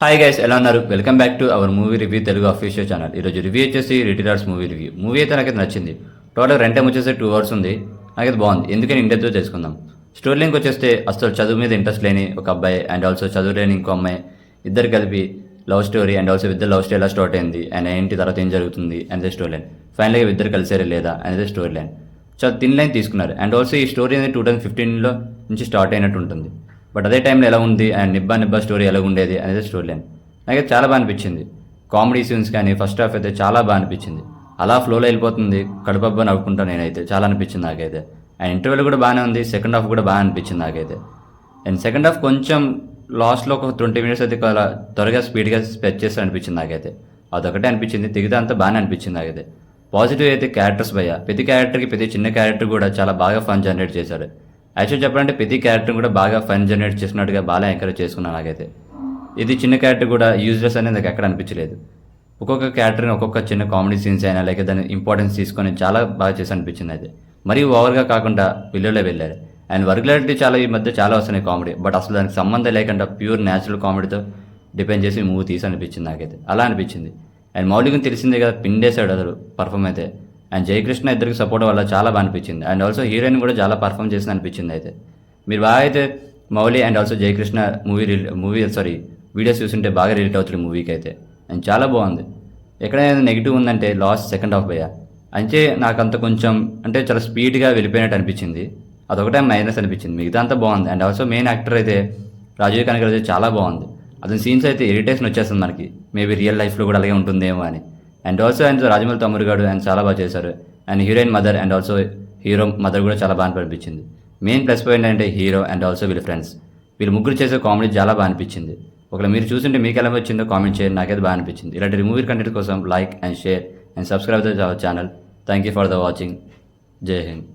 Hi guys, ఎలా ఉన్నారు? Welcome back to our movie review Telugu official channel. ఈరోజు review వచ్చేసి రిటైలర్స్ మూవీ రివ్యూ. మూవీ అయితే నాకైతే నచ్చింది. టోటల్ రన్ టైం వచ్చేసి 2 hours ఉంది. నాకైతే బాగుంది. ఎందుకని ఇంటర్తో తెలుసుకుందాం. స్టోరీ లింక్ వచ్చేస్తే అసలు చదువు మీద ఇంట్రెస్ట్ లేని ఒక అబ్బాయి అండ్ ఆల్సో చదువు లేని ఇంకో అమ్మాయి ఇద్దరు కలిపి లవ్ స్టోరీ అండ్ ఆల్సో ఇద్దరు లవ్ స్టోరీ ఎలా స్టార్ట్ అయింది అండ్ ఏంటి తర్వాత ఏం జరుగుతుంది అనేది స్టోరీ లైన్. ఫైనల్గా ఇద్దరు కలిసారే లేదా అనేది స్టోరీ లైన్. చాలా థిన్ లైన్ తీసుకున్నారు. అండ్ ఆల్సో ఈ స్టోరీ అనేది 2015లో నుంచి స్టార్ట్ అయినట్టు ఉంటుంది. బట్ అదే టైంలో ఎలా ఉంది అండ్ నిబ్బా స్టోరీ ఎలా ఉండేది అనేది స్టోరీ లైన్. నాకైతే చాలా బాగా అనిపించింది. కామెడీ సీన్స్ కానీ ఫస్ట్ హాఫ్ అయితే చాలా బాగా అనిపించింది. అలా ఫ్లోలో వెళ్ళిపోతుంది, కడుపబ్బా నవ్వుకుంటాను నేనైతే. చాలా అనిపించింది నాకైతే. అండ్ ఇంటర్వెల్ కూడా బాగానే ఉంది. సెకండ్ హాఫ్ కూడా బాగా అనిపించింది నాకైతే. అండ్ సెకండ్ హాఫ్ కొంచెం లాస్ట్లో ఒక 20 minutes అయితే అలా త్వరగా స్పీడ్గా స్పెచ్ చేసి అనిపించింది నాకైతే. అదొకటే అనిపించింది. తిరిగితే అంతా బాగానే అనిపించింది నాకైతే. పాజిటివ్ అయితే క్యారెక్టర్స్ భయ్య. ప్రతి క్యారెక్టర్కి ప్రతి చిన్న క్యారెక్టర్ కూడా చాలా బాగా ఫన్ జనరేట్ చేశారు. యాక్చువల్ చెప్పాలంటే ప్రతి క్యారెక్టర్ కూడా బాగా ఫన్ జనరేట్ చేసినట్టుగా బాగా ఎంకరేజ్ చేసుకున్నాను నాకైతే. ఇది చిన్న క్యారెక్టర్ కూడా యూజ్లెస్ అనేది నాకు ఎక్కడ అనిపించలేదు. ఒక్కొక్క క్యారెక్టర్ని ఒక్కొక్క చిన్న కామెడీ సీన్స్ అయినా లేక దాని ఇంపార్టెన్స్ తీసుకొని చాలా బాగా చేసి అనిపించింది అయితే. మరీ ఓవర్గా కాకుండా విల్లులో వెళ్ళారు. అండ్ వర్గులారిటీ చాలా ఈ మధ్య చాలా వస్తున్నాయి కామెడీ. బట్ అసలు దానికి సంబంధం లేకుండా ప్యూర్ న్యాచురల్ కామెడీతో డిపెండ్ చేసి మూవీ తీసి అనిపించింది నాకైతే. అలా అనిపించింది. అండ్ మౌలికం తెలిసిందే కదా, పిండేశాడు అసలు పర్ఫామ్ అయితే. అండ్ జయకృష్ణ ఇద్దరికి సపోర్ట్ వల్ల చాలా బాగా అనిపించింది. అండ్ ఆల్సో హీరోయిన్ కూడా చాలా పర్ఫామ్ చేసి అనిపించింది అయితే. మీరు బాగా అయితే Mouli and also Jayakrishna videos చూస్తుంటే బాగా రిలేట్ అవుతుంది మూవీకి అయితే. అండ్ చాలా బాగుంది. ఎక్కడైనా నెగిటివ్ ఉందంటే లాస్ట్ సెకండ్ హాఫ్ భయ్య. అంటే నాకు అంత కొంచెం అంటే చాలా స్పీడ్గా వెళ్ళిపోయినట్టు అనిపించింది. అదొకటే మైనస్ అనిపించింది. మిగతా అంతా బాగుంది. అండ్ ఆల్సో మెయిన్ యాక్టర్ అయితే రాజీవ్ కనగరాజ్ అయితే చాలా బాగుంది. అతని సీన్స్ అయితే ఇరిటేషన్ వచ్చేస్తుంది మనకి. మేబీ రియల్ లైఫ్లో కూడా అలాగే ఉంటుందేమో అని. అండ్ ఆల్సో ఆయన రాజమౌళి తమ్ముడు గారు ఆయన చాలా బాగా చేశారు. And heroine mother and also hero mother కూడా చాలా బాగా అనిపించింది. మెయిన్ ప్లస్ పాయింట్ అంటే హీరో అండ్ ఆల్సో వీళ్ళ ఫ్రెండ్స్. వీళ్ళు ముగ్గురు చేసే కామెడీ చాలా బాగా అనిపించింది. ఒకవేళ మీరు చూస్తుంటే మీకు ఎలా వచ్చిందో కామెంట్ చేయండి. నాకైతే బాగా అనిపించింది. ఇలాంటి మూవీ కంటెంట్ కోసం like and share and subscribe to our channel. Thank you for the watching. జై హింద్.